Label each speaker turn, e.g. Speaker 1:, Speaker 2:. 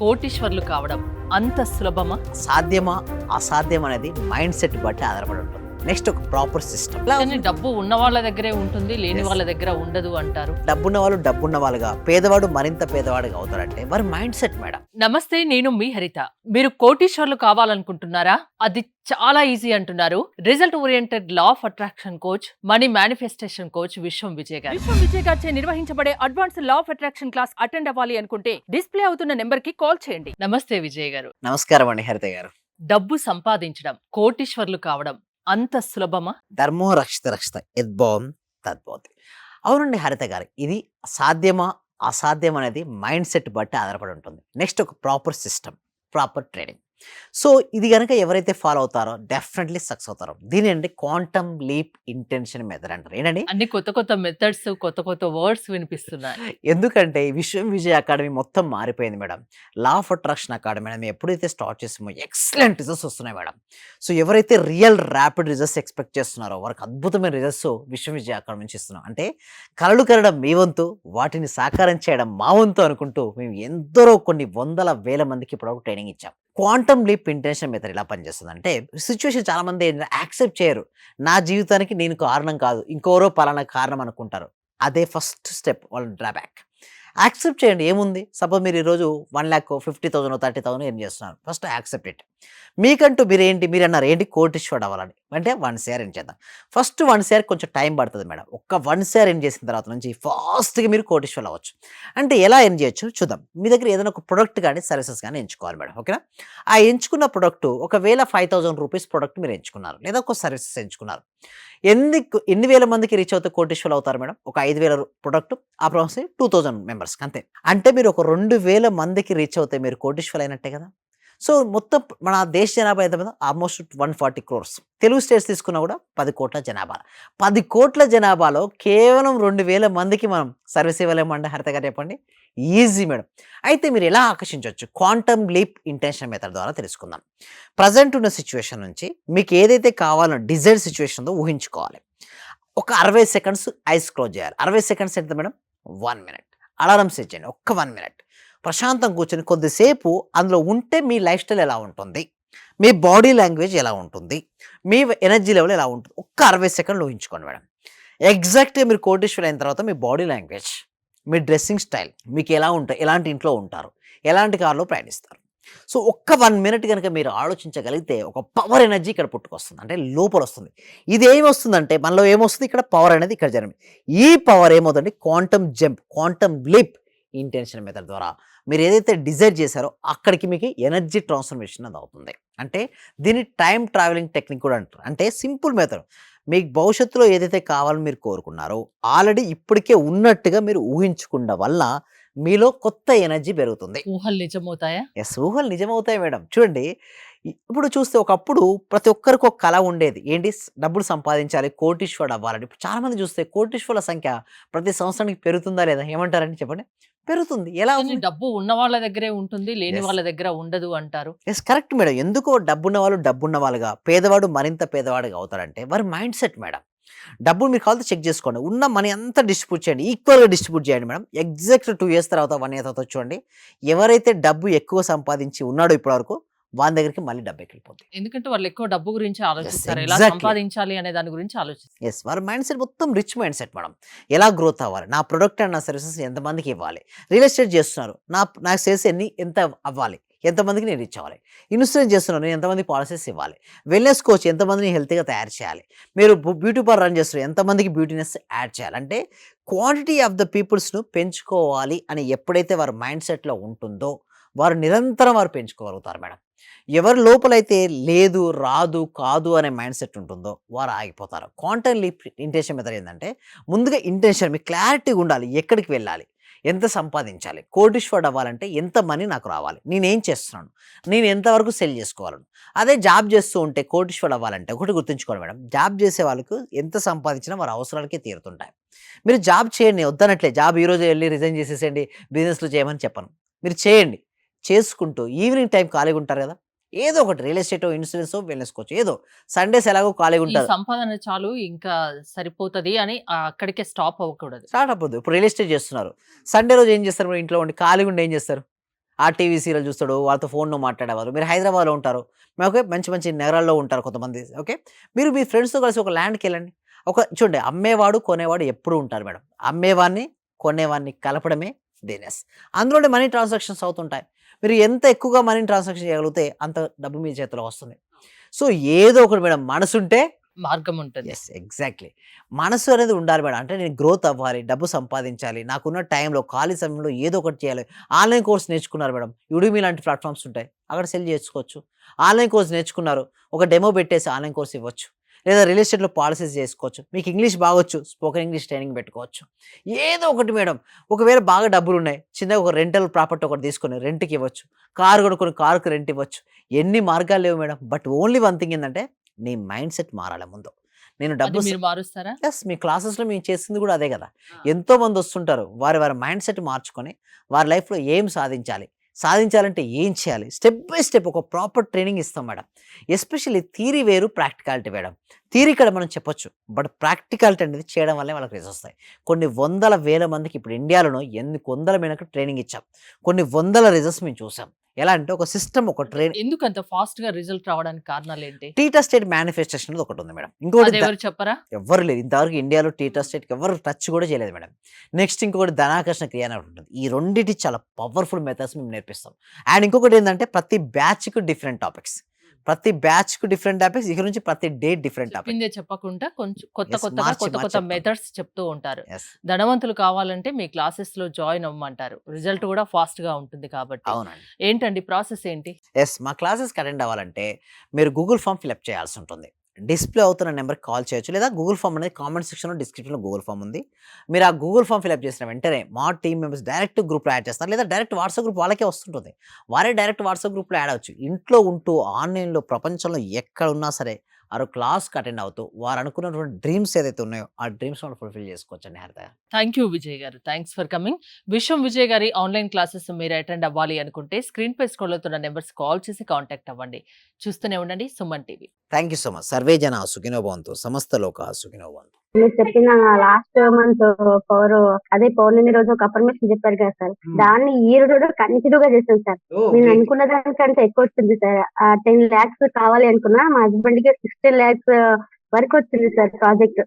Speaker 1: కోటీశ్వర్లు కావడం అంత సులభమా?
Speaker 2: సాధ్యమా అసాధ్యం అనేది మైండ్ సెట్ బట్టి ఆధారపడి ఉంటుంది. నెక్స్ట్ ఒక ప్రాపర్ సిస్టమ్.
Speaker 1: కానీ డబ్బు ఉన్న వాళ్ళ దగ్గరే ఉంటుంది, లేని వాళ్ళ దగ్గర ఉండదు అంటారు.
Speaker 2: డబ్బున్న వాళ్ళు డబ్బున్న వాళ్ళుగా, పేదవాడు మరింత పేదవాడిగా అవుతారంటే వారి మైండ్ సెట్ మేడం.
Speaker 1: నమస్తే, నేను మీ హరిత. మీరు కోటీశ్వర్లు కావాలనుకుంటున్నారా? అది చాలా ఈజీ అంటున్నారు result oriented law of attraction coach, money manifestation coach విశ్వం విజయ్ గారు. విశ్వం విజయ్ గారిచే నిర్వహించబడే advance law of attraction class attend అవ్వాలి అనుకుంటే డిస్ప్లే అవుతున్న నెంబర్ కి కాల్ చేయండి. నమస్తే విజయ్ గారు.
Speaker 2: నమస్కారం అండి హరిత గారు.
Speaker 1: డబ్బు సంపాదించడం, కోటీశ్వర్లు కావడం అంత సులభమా?
Speaker 2: ధర్మో రక్షిత రక్షిత యద్భవం తద్భవతి. అవునండి హరిత గారు, ఇది సాధ్యమా అసాధ్యం అనేది మైండ్ సెట్ బట్టి ఆధారపడి ఉంటుంది. నెక్స్ట్ ఒక proper system, proper trading. So ఇది కనుక ఎవరైతే ఫాలో అవుతారో డెఫినెట్లీ సక్సెస్ అవుతారో. దీని అండి క్వాంటమ్ లీప్ ఇంటెన్షన్ మెథడ్ అంటారు. ఏంటండి?
Speaker 1: అన్ని కొత్త కొత్త మెథడ్స్, కొత్త కొత్త వర్డ్స్ వినిపిస్తున్నాయి.
Speaker 2: ఎందుకంటే ఈ విశ్వం విజయ్ అకాడమీ మొత్తం మారిపోయింది madam. Law of attraction academy మేము ఎప్పుడైతే స్టార్ట్ చేసామో ఎక్సలెంట్ రిజల్ట్స్ వస్తున్నాయి మేడం. సో ఎవరైతే రియల్ ర్యాపిడ్ రిజల్ట్స్ ఎక్స్పెక్ట్ చేస్తున్నారో వారికి అద్భుతమైన రిజల్ట్స్ విశ్వం విజయ్ అకాడమీ నుంచి ఇస్తున్నాం. అంటే కలలు కనడం మీ వంతు, వాటిని సాకారం చేయడం మా వంతు అనుకుంటూ మేము ఎందరో కొన్ని వందల వేల మందికి ఇప్పటివరకు ట్రైనింగ్ ఇచ్చాం. క్వాంటమ్ లీప్ ఇంటెన్షన్ మెథడ్ ఎలా పనిచేస్తుందంటే, సిచ్యువేషన్ చాలా మంది యాక్సెప్ట్ చేయరు. నా జీవితానికి నేను కారణం కాదు, ఇంకోరో పలానా కారణం అనుకుంటారు. అదే ఫస్ట్ స్టెప్ వాళ్ళ డ్రాబ్యాక్. యాక్సెప్ట్ చేయండి, ఏముంది? సపోజ్ మీరు ఈరోజు 1,50,000 50,000 30,000 ఏం చేస్తున్నారు? First accept it. మీకంటూ మీరు అన్నారు ఏంటి కోటీశ్వరుడు అవ్వాలని, అంటే 1 షేర్ ఏం చేద్దాం. ఫస్ట్ 1 షేర్ కొంచెం టైం పడుతుంది మేడం. ఒక్క 1 షేర్ ఏం చేసిన తర్వాత నుంచి ఫాస్ట్గా మీరు కోటీశ్వరులు అవ్వచ్చు. అంటే ఎలా ఏం చేయొచ్చు చూద్దాం. మీ దగ్గర ఏదైనా ఒక ప్రొడక్ట్ కానీ సర్వీసెస్ కానీ ఎంచుకోవాలి మేడం, ఓకేనా? ఆ ఎంచుకున్న ప్రొడక్ట్ ఒకవేళ 5,000 రూపీస్ ప్రొడక్ట్ మీరు ఎంచుకున్నారు, లేదా ఒక సర్వీసెస్ ఎంచుకున్నారు. ఎన్ని వేల మందికి రీచ్ అవుతే కోటీశ్వరులు అవుతారు మేడం? ఒక 5,000 ప్రొడక్ట్ అప్రాక్సిమేట్లీ 2,000 మెంబర్స్కి, అంతే. అంటే మీరు ఒక 2,000 మందికి రీచ్ అవుతే మీరు కోటీశ్వరులు అయినట్టే కదా. సో మొత్తం మన దేశ జనాభా ఎంత మంది? Almost 140 crores. తెలుగు స్టేట్స్ తీసుకున్నా కూడా 10 కోట్ల జనాభా. 10 కోట్ల జనాభాలో కేవలం 2,000 మందికి మనం సర్వీస్ ఇవ్వలేమండి హరిత గారు, చెప్పండి. Easy madam. అయితే మీరు ఎలా ఆకర్షించవచ్చు? క్వాంటమ్ లీప్ ఇంటెన్షన్ మెథడ్ ద్వారా తెలుసుకుందాం. ప్రజెంట్ ఉన్న సిచ్యువేషన్ నుంచి మీకు ఏదైతే కావాలో డిజైర్డ్ సిచ్యువేషన్ ఉందో ఊహించుకోవాలి. ఒక 60 సెకండ్స్ ఐస్ క్లోజ్ చేయాలి. 60 సెకండ్స్ ఎంత మేడం? 1 minute. అలారం సెట్ చేయండి, ఒక్క 1 minute. ప్రశాంతం కూర్చొని కొద్దిసేపు అందులో ఉంటే మీ లైఫ్ స్టైల్ ఎలా ఉంటుంది, మీ బాడీ లాంగ్వేజ్ ఎలా ఉంటుంది, మీ ఎనర్జీ లెవెల్ ఎలా ఉంటుంది, ఒక్క 60 సెకండ్లు ఊహించుకోండి మేడం. ఎగ్జాక్ట్గా మీరు కోటీశ్వరులు అయిన తర్వాత మీ బాడీ లాంగ్వేజ్, మీ డ్రెస్సింగ్ స్టైల్ మీకు ఎలా ఉంటాయి, ఎలాంటి ఇంట్లో ఉంటారు, ఎలాంటి కార్లో ప్రయాణిస్తారు. సో ఒక్క 1 minute కనుక మీరు ఆలోచించగలిగితే ఒక పవర్ ఎనర్జీ ఇక్కడ పుట్టుకొస్తుంది, అంటే లోపల వస్తుంది. ఇది ఏమి వస్తుందంటే మనలో ఏమొస్తుంది, ఇక్కడ పవర్ అనేది ఇక్కడ జరిగింది. ఈ పవర్ ఏమవుతుంది? Quantum jump, quantum leap intention method ద్వారా మీరు ఏదైతే డిజైర్ చేశారో అక్కడికి మీకు ఎనర్జీ ట్రాన్స్ఫర్మేషన్ అది అవుతుంది. అంటే దీన్ని టైం ట్రావెలింగ్ టెక్నిక్ కూడా అంటారు. అంటే సింపుల్ మెథడ్. మీకు భవిష్యత్తులో ఏదైతే కావాలని మీరు కోరుకున్నారో ఆల్రెడీ ఇప్పటికే ఉన్నట్టుగా మీరు ఊహించుకున్న వల్ల మీలో కొత్త ఎనర్జీ పెరుగుతుంది.
Speaker 1: ఊహలు నిజమవుతాయా?
Speaker 2: ఎస్, ఊహలు నిజమవుతాయి మేడం. చూడండి, ఇప్పుడు చూస్తే ఒకప్పుడు ప్రతి ఒక్కరికి ఒక కళ ఉండేది. ఏంటి? డబ్బులు సంపాదించాలి, కోటీశ్వరుడు అవ్వాలని. ఇప్పుడు చాలామంది చూస్తే కోటీశ్వరుల సంఖ్య ప్రతి సంవత్సరానికి పెరుగుతుందా లేదా? ఏమంటారండి చెప్పండి? పెరుగుతుంది. ఎలా
Speaker 1: కానీ డబ్బు ఉన్న వాళ్ళ దగ్గరే ఉంటుంది, లేని వాళ్ళ దగ్గర ఉండదు అంటారు.
Speaker 2: Yes, correct madam. ఎందుకో డబ్బున్న వాళ్ళు డబ్బున్న వాళ్ళుగా, పేదవాడు మరింత పేదవాడిగా అవుతారంటే వారి మైండ్ సెట్ మేడం. డబ్బులు మీరు కావాలంటే చెక్ చేసుకోండి. ఉన్న మనీ అంతా డిస్ట్రిబ్యూట్ చేయండి, ఈక్వల్గా డిస్ట్రిబ్యూట్ చేయండి మేడం. ఎగ్జాక్ట్ 2 years తర్వాత 1 year తర్వాత చూడండి, ఎవరైతే డబ్బు ఎక్కువ సంపాదించి ఉన్నాడో ఇప్పటివరకు వాళ్ళ దగ్గరికి మళ్ళీ డబ్బు ఎక్కిపోతుంది.
Speaker 1: ఎందుకంటే వాళ్ళు ఎక్కువ డబ్బు గురించి ఆలోచిస్తారు, ఎలా
Speaker 2: exactly.
Speaker 1: సంపాదించాలి అనే దాని గురించి ఆలోచిస్తారు.
Speaker 2: ఎస్, వారి మైండ్ సెట్ మొత్తం రిచ్ మైండ్ సెట్ మేడం. ఎలా గ్రోత్ అవ్వాలి, నా ప్రొడక్ట్ అండ్ నా సర్వీసెస్ ఎంతమందికి ఇవ్వాలి, రియల్ ఎస్టేట్ చేస్తున్నారు, నాకు సేల్స్ ఎంత అవ్వాలి, ఎంతమందికి నేను రీచ్ అవ్వాలి, ఇన్సూరెన్స్ చేస్తున్నాను, నేను ఎంతమంది పాలసీస్ ఇవ్వాలి, వెల్నెస్ కోచ్ ఎంతమందిని హెల్త్గా తయారు చేయాలి, మీరు బ్యూటీ పార్లర్ రన్ చేస్తున్నారు, ఎంతమందికి బ్యూటీనెస్ యాడ్ చేయాలి. అంటే క్వాంటిటీ ఆఫ్ ద పీపుల్స్ను పెంచుకోవాలి అని ఎప్పుడైతే వారి మైండ్ సెట్లో ఉంటుందో వారు నిరంతరం పెంచుకోగలుగుతారు మేడం. ఎవరి లోపలైతే లేదు, రాదు, కాదు అనే మైండ్ సెట్ ఉంటుందో వారు ఆగిపోతారు. క్వాంటమ్ లీప్ ఇంటెన్షన్ మెథడ్ ఏంటంటే, ముందుగా ఇంటెన్షన్ మీకు క్లారిటీగా ఉండాలి. ఎక్కడికి వెళ్ళాలి, ఎంత సంపాదించాలి, కోటీశ్వరుడు అవ్వాలంటే ఎంత మనీ నాకు రావాలి, నేనేం చేస్తున్నాను, నేను ఎంతవరకు సెల్ చేసుకోవాలను. అదే జాబ్ చేస్తూ ఉంటే కోటీశ్వరుడు అవ్వాలంటే ఒకటి గుర్తుంచుకోండి మేడం, జాబ్ చేసే వాళ్ళకు ఎంత సంపాదించినా వారి అవసరాలకే తీరుతుంటాయి. మీరు జాబ్ చేయండి, వద్దనట్లే జాబ్ ఈరోజు వెళ్ళి రిజైన్ చేసేసేయండి, బిజినెస్లో చేయమని చెప్పను. మీరు చేయండి, చేసుకుంటూ ఈవినింగ్ టైం ఖాళీగా ఉంటారు కదా, ఏదో ఒకటి real estate, insurance, wellness coach, ఏదో సండేస్ ఎలాగో ఖాళీగా
Speaker 1: ఈ
Speaker 2: ఉంటారు.
Speaker 1: సంపాదన చాలు ఇంకా సరిపోతది అని అక్కడికే స్టాప్ అవ్వకూడదు.
Speaker 2: స్టార్ట్ అవ్వద్దు. ఇప్పుడు రియల్ ఎస్టేట్ చేస్తున్నారు, సండే రోజు ఏం చేస్తారు? ఇంట్లో ఉండి ఖాళీగా ఉండి ఏం చేస్తారు? ఆ టీవీ సీరియల్ చూస్తాడు, వాళ్ళతో ఫోన్‌లో మాట్లాడేవారు. మీరు హైదరాబాద్‌లో ఉంటారు. ఓకే. మంచి మంచి నగరాల్లో ఉంటారు కొంతమంది. ఓకే. మీరు మీ ఫ్రెండ్స్‌తో కలిసి ఒక ల్యాండ్‌కెళ్ళండి. చూడండి, అమ్మేవాడు, కొనేవాడు ఎప్పుడూ ఉంటారు మేడం. అమ్మేవాడిని, కొనేవాడిని కలపడమే బిజినెస్. అందులోనే మనీ ట్రాన్సాక్షన్స్ అవుతుంటాయి. మీరు ఎంత ఎక్కువగా మనీని ట్రాన్సాక్షన్ చేయగలిగితే అంత డబ్బు మీ చేతిలో వస్తుంది. సో, ఏదో ఒకటి మేడం మనసుంటే
Speaker 1: మార్గం ఉంటుంది.
Speaker 2: యెస్. ఎగ్జాక్ట్‌లీ. మనసు అనేది ఉండాలి మేడం. అంటే నేను గ్రోత్ అవ్వాలి, డబ్బు సంపాదించాలి, నాకున్న టైంలో ఖాళీ సమయంలో ఏదో ఒకటి చేయాలి. ఆన్‌లైన్ కోర్స్ నేర్చుకున్నారు మేడం. యుడిమి లాంటి ప్లాట్‌ఫార్మ్స్ ఉంటాయి. అక్కడ సెల్ చేసుకోవచ్చు. ఆన్‌లైన్ కోర్స్ నేర్చుకున్నారు. ఒక డెమో పెట్టేసి ఆన్‌లైన్ కోర్స్ ఇవ్వచ్చు. లేదా రియల్ ఎస్టేట్‌లో పాలిసీస్ చేసుకోవచ్చు. మీకు ఇంగ్లీష్ బాగొచ్చు, స్పోకెన్ ఇంగ్లీష్ ట్రైనింగ్ పెట్టుకోవచ్చు. ఏదో ఒకటి మేడం. ఒకవేళ బాగా డబ్బులున్నాయి, చిన్నగా ఒక రెంటల్ ప్రాపర్టీ ఒకటి తీసుకొని రెంట్‌కి ఇవ్వచ్చు. కారు కొనుక్కొని కారుకి రెంట్ ఇవ్వచ్చు. ఎన్ని మార్గాలు లేవు madam. But only one thing ఏందంటే నీ మైండ్ సెట్ మారాలి ముందు. నేను
Speaker 1: అది
Speaker 2: డబ్బు
Speaker 1: మీరు మారుస్తారా?
Speaker 2: యెస్. మీ క్లాసెస్‌లో మేము చేసింది గూడా అదే గదా!
Speaker 1: ఆ!
Speaker 2: ఎంతోమంది వస్తుంటారు. వారి మైండ్ సెట్ మార్చుకొని, వారి లైఫ్‌లో ఏం సాధించాలి? సాధించాలంటే ఏం చేయాలి? స్టెప్ బై స్టెప్ ఒక ప్రాపర్ ట్రైనింగ్ ఇస్తాం మేడం. ఎస్పెషల్లీ థియరీ వేరు, ప్రాక్టికాలిటీ మేడం. థియరీ ఇక్కడ మనం చెప్పొచ్చు. బట్ ప్రాక్టికాలిటీ అనేది చేయడం వల్లే వాళ్ళకి రిజల్ట్స్ వస్తాయి. కొన్ని వందల వేల మందికి ఇప్పుడు ఇండియాలోనో ఎన్ని వందల మేరకు ట్రైనింగ్ ఇచ్చాం. కొన్ని వందల రిజల్ట్స్ మేము చూసాం. ఎలా అంటే ఒక సిస్టమ్, ఒక
Speaker 1: ఎందుకంత ఫాస్ట్‌గా రిజల్ట్ రావడానికి కారణాలేంటి?
Speaker 2: టీటా స్టేట్ మేనిఫెస్టేషన్ అనేది ఒకటుంది మేడం. ఇంకోటి
Speaker 1: అదెవరు చెప్పరా?
Speaker 2: ఎవ్వరు లేరు. ఇంతవరకు ఇండియాలో టీటా స్టేట్‌కి ఎవ్వరు టచ్ కూడా చేయలేదు మేడం. నెక్స్ట్ ఇంకొకటి ధనాకర్షణ క్రియ అని ఒకటి ఉంటుంది. ఈ రెండిటి చాలా పవర్‌ఫుల్ మెథడ్స్ మేము నేర్పిస్తాం. అండ్ ఇంకొకటి ఏందంటే ప్రతి బ్యాచ్‌కి డిఫరెంట్ టాపిక్స్. ప్రతి బ్యాచ్‌కి డిఫరెంట్ టాపిక్స్. ఇక నుంచి ప్రతి డే డిఫరెంట్ టాపిక్.
Speaker 1: చెప్పిందే చెప్పకుండా కొంచెం కొత్త
Speaker 2: యెస్.
Speaker 1: కొత్తగా
Speaker 2: మార్చి
Speaker 1: కొత్త
Speaker 2: మార్చి
Speaker 1: కొత్త
Speaker 2: చెప్తాం.
Speaker 1: మెథడ్స్ చెప్తూ ఉంటారు.
Speaker 2: యెస్.
Speaker 1: ధనవంతులు కావాలంటే మీ క్లాసెస్‌లో జాయిన్ అవ్వమంటారు. రిజల్ట్ కూడా ఫాస్ట్‌గా ఉంటుంది కాబట్టి.
Speaker 2: అవునండి.
Speaker 1: ఏంటండి ప్రాసెస్ ఏంటి?
Speaker 2: యెస్. మా క్లాసెస్‌కి అటెండ్ అవ్వాలంటే మీరు గూగుల్ ఫార్మ్ ఫిలప్ చేయాల్సి ఉంటుంది. డిస్‌ప్లే అవుతున్న నంబర్‌కి కాల్ చేయొచ్చు. లేదా గూగుల్ ఫార్మ్ అనేది కామెంట్ సెక్షన్‌లో, డిస్క్రిప్షన్‌లో గూగుల్ ఫార్మ్ ఉంది. మీరు ఆ గూగుల్ ఫార్మ్ ఫిలప్ చేసిన వెంటనే మా టీమ్ మెంబర్స్ డైరెక్ట్ గ్రూప్‌లో యాడ్ చేస్తారు. లేదా డైరెక్ట్ వాట్సాప్ గ్రూప్ వాళ్ళకే వస్తుంటుంది. వారే డైరెక్ట్ వాట్సాప్ గ్రూప్‌లో యాడ్ అవ్వచ్చు. ఇంట్లో ఉంటూ ఆన్‌లైన్‌లో ప్రపంచంలో ఎక్కడున్నా సరే క్లాస్‌కి అటెండ్ అవుతూ వారు అనుకున్నటువంటి డ్రీమ్స్ ఏదైతే ఉన్నాయో ఆ డ్రీమ్స్ వాళ్ళు ఫుల్‌ఫిల్ చేసుకోవచ్చండి హ్యాపీగా.
Speaker 1: థ్యాంక్ యూ విజయ్ గారు. Thanks for coming. విశ్వం విజయ్ గారి ఆన్‌లైన్ క్లాసెస్ మీరు అటెండ్ అవ్వాలి అనుకుంటే స్క్రీన్‌పై స్క్రోల్ అవుతున్న నంబర్స్ కాల్ చేసి కాంటాక్ట్ అవ్వండి. చూస్తూనే ఉండండి Suman TV.
Speaker 2: Thank you so much. Survey జన సుఖినో భవంతు. సమస్త లోకా సుఖినో భవంతు.
Speaker 3: మీరు చెప్పిన లాస్ట్ మంత్ పౌర్ణమి రోజు ఒక అఫర్మేషన్ చెప్పారు కదా సార్. దాన్ని ఈ రోజు కంటిన్యూగా చేశాను సార్. నేను అనుకున్న దానికంటే ఎక్కువ వచ్చింది సార్. 10 lakhs కావాలి అనుకున్నా, మా హస్బెండ్ కి 16 lakhs వరకు వచ్చింది సార్ ప్రాజెక్ట్.